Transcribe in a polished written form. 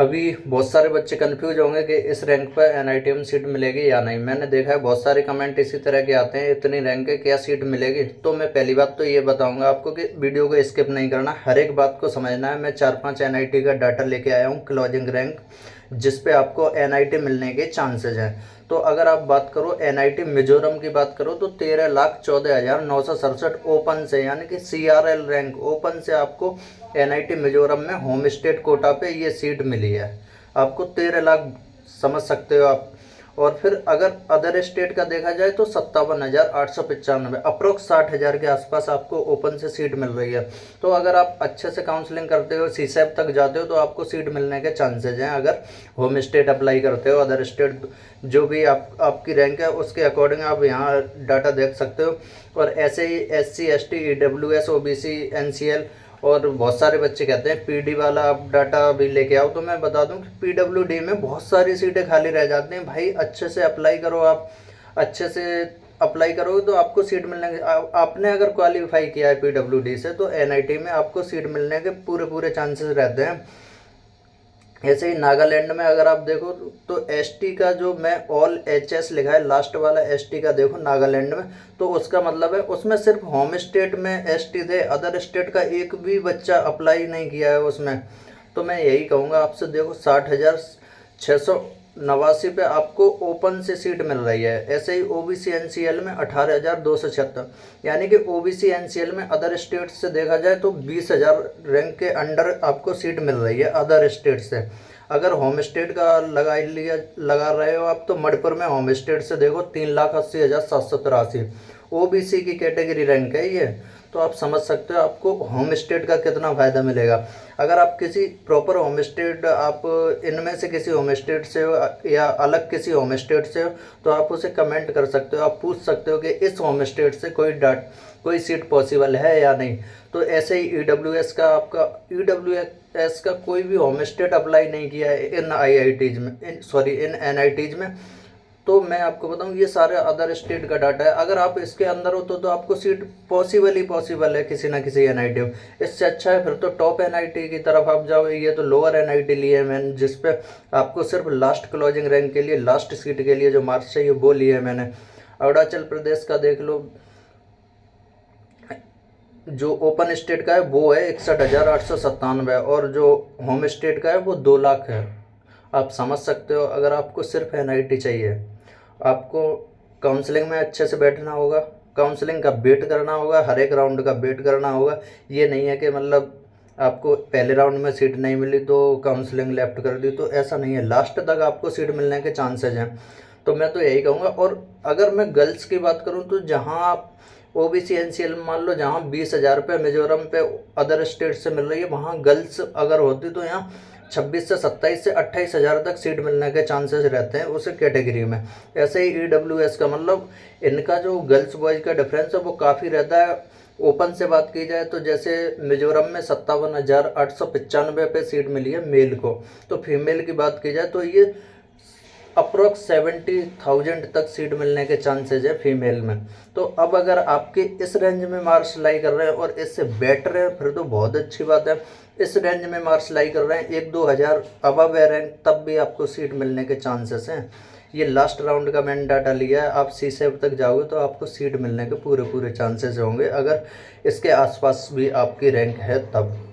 अभी बहुत सारे बच्चे कंफ्यूज होंगे कि इस रैंक पर एनआईटी में सीट मिलेगी या नहीं। मैंने देखा है बहुत सारे कमेंट इसी तरह के आते हैं, इतनी रैंक है क्या सीट मिलेगी। तो मैं पहली बात तो ये बताऊंगा आपको कि वीडियो को स्किप नहीं करना, हर एक बात को समझना है। मैं 4-5 एनआईटी का डाटा लेके आया हूँ क्लोजिंग रैंक, जिस पे आपको एनआईटी मिलने के चांसेज हैं। तो अगर आप बात करो एनआईटी मिजोरम की बात करो तो 13,14,967 ओपन से, यानी कि सीआरएल रैंक ओपन से आपको एनआईटी मिजोरम में होम स्टेट कोटा पे ये सीट मिली है। आपको 13 लाख, समझ सकते हो आप। और फिर अगर अदर स्टेट का देखा जाए तो 57,895, अप्रोक्स 60,000 के आसपास आपको ओपन से सीट मिल रही है। तो अगर आप अच्छे से काउंसलिंग करते हो, सीसैप तक जाते हो, तो आपको सीट मिलने के चांसेज हैं। अगर होम स्टेट अप्लाई करते हो, अदर स्टेट जो भी आपकी रैंक है उसके अकॉर्डिंग आप यहाँ डाटा देख सकते हो। और ऐसे ही SC ST EWS OBC NCL, और बहुत सारे बच्चे कहते हैं PD वाला आप डाटा भी लेके आओ। तो मैं बता दूं कि PWD में बहुत सारी सीटें खाली रह जाती हैं। भाई अच्छे से अप्लाई करो, आप अच्छे से अप्लाई करोगे तो आपको सीट मिलने के आपने अगर क्वालिफाई किया है PWD से तो NIT में आपको सीट मिलने के पूरे पूरे चांसेस रहते हैं। ऐसे ही नागालैंड में अगर आप देखो तो ST का जो मैं ऑल HS लिखा है, लास्ट वाला ST का देखो नागालैंड में, तो उसका मतलब है उसमें सिर्फ होम स्टेट में ST थे, अदर स्टेट का एक भी बच्चा अप्लाई नहीं किया है उसमें। तो मैं यही कहूँगा आपसे, देखो 60,689 पे आपको ओपन से सीट मिल रही है। ऐसे ही OBC NCL में 18,276, यानी कि OBC NCL में अदर स्टेट से देखा जाए तो 20,000 रैंक के अंडर आपको सीट मिल रही है अदर स्टेट से। अगर होम स्टेट का लगा रहे हो आप तो मणिपुर में होम स्टेट से देखो 3,80,783 OBC की कैटेगरी रैंक है ये। तो आप समझ सकते हो आपको होम स्टेट का कितना फ़ायदा मिलेगा। अगर आप किसी प्रॉपर होम स्टेट, आप इनमें से किसी होम स्टेट से हो या अलग किसी होम स्टेट से हो, तो आप उसे कमेंट कर सकते हो, आप पूछ सकते हो कि इस होम स्टेट से कोई सीट पॉसिबल है या नहीं। तो ऐसे ही EWS का, आपका EWS का कोई भी होम स्टेट अप्लाई नहीं किया है इन IITs में, इन NITs में। तो मैं आपको बताऊं ये सारे अदर स्टेट का डाटा है। अगर आप इसके अंदर हो तो आपको सीट पॉसिबल है किसी ना किसी NIT में। इससे अच्छा है फिर तो टॉप NIT की तरफ आप जाओ। ये तो लोअर NIT लिए है मैंने, जिसपे आपको सिर्फ लास्ट क्लोजिंग रैंक के लिए, लास्ट सीट के लिए जो मार्क्स चाहिए वो लिए है मैंने। अरुणाचल प्रदेश का देख लो, जो ओपन स्टेट का है वो है 61,897, और जो होम स्टेट का है वो 2 लाख है। आप समझ सकते हो। अगर आपको सिर्फ NIT चाहिए, आपको काउंसलिंग में अच्छे से बैठना होगा, काउंसलिंग का वेट करना होगा, हर एक राउंड का वेट करना होगा। ये नहीं है कि मतलब आपको पहले राउंड में सीट नहीं मिली तो काउंसलिंग लेफ्ट कर दी, तो ऐसा नहीं है। लास्ट तक आपको सीट मिलने के चांसेज हैं। तो मैं तो यही कहूँगा। और अगर मैं गर्ल्स की बात करूँ तो जहाँ आप OBC NCL मान लो, जहाँ 20,000 रुपये मिजोरम पे अदर स्टेट से मिल रही है, वहाँ गर्ल्स अगर होती तो यहाँ 26 से 27 से 28,000 तक सीट मिलने के चांसेस रहते हैं उस कैटेगरी में। ऐसे ही EWS का मतलब, इनका जो गर्ल्स बॉयज़ का डिफरेंस है वो काफ़ी रहता है। ओपन से बात की जाए तो जैसे मिजोरम में 57,895 पे सीट मिली है मेल को, तो फीमेल की बात की जाए तो ये अप्रोक्स 70,000 तक सीट मिलने के चांसेज है फीमेल में। तो अब अगर आपके इस रेंज में मार्क्स लाई कर रहे हैं और इससे बेटर है फिर तो बहुत अच्छी बात है। इस रेंज में मार्क्स लाई कर रहे हैं 1-2 हज़ार अबव है रैंक, तब भी आपको सीट मिलने के चांसेस हैं। ये लास्ट राउंड का मैंने डाटा लिया है। आप CSEP तक जाओगे तो आपको सीट मिलने के पूरे चांसेस होंगे, अगर इसके आसपास भी आपकी रैंक है तब।